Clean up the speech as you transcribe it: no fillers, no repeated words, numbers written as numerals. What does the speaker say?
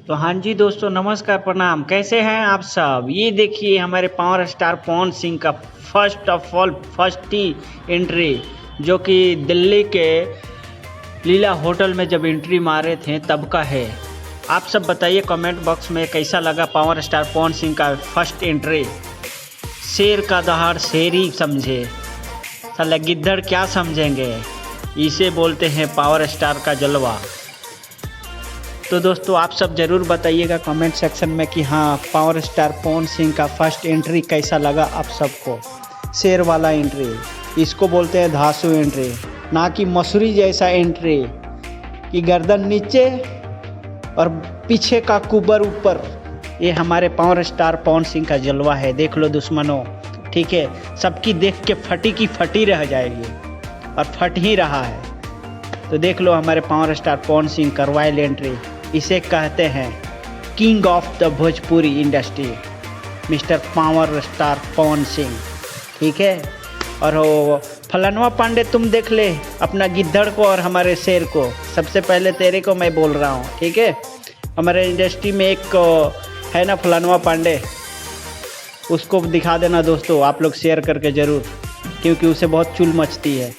तो हाँ जी दोस्तों, नमस्कार, प्रणाम। कैसे हैं आप सब? ये देखिए हमारे पावर स्टार पवन सिंह का फर्स्ट ही एंट्री, जो कि दिल्ली के लीला होटल में जब एंट्री मारे थे तब का है। आप सब बताइए कमेंट बॉक्स में कैसा लगा पावर स्टार पवन सिंह का फर्स्ट एंट्री। शेर का दहाड़ शेर ही समझे, साला गिद्दड़ क्या समझेंगे। इसे बोलते हैं पावर स्टार का जलवा। तो दोस्तों आप सब ज़रूर बताइएगा कमेंट सेक्शन में कि हाँ, पावर स्टार पवन सिंह का फर्स्ट एंट्री कैसा लगा आप सबको। शेर वाला एंट्री, इसको बोलते हैं धांसू एंट्री, ना कि मसूरी जैसा एंट्री कि गर्दन नीचे और पीछे का कुबर ऊपर। ये हमारे पावर स्टार पवन सिंह का जलवा है। देख लो दुश्मनों, ठीक है, सबकी देख के फटी की फटी रह जाएगी और फट ही रहा है। तो देख लो हमारे पावर स्टार पवन सिंह का रॉयल एंट्री। इसे कहते हैं king of the Bhojpuri industry, mister power star Pawan Singh, ठीक है। और वो फलनवा पांडे, तुम देख ले अपना गिद्दड़ को और हमारे शेर को। सबसे पहले तेरे को मैं बोल रहा हूँ, ठीक है। हमारे इंडस्ट्री में एक है ना फलनवा पांडे, उसको दिखा देना दोस्तों, आप लोग शेयर करके ज़रूर, क्योंकि उसे बहुत चुल मचती है।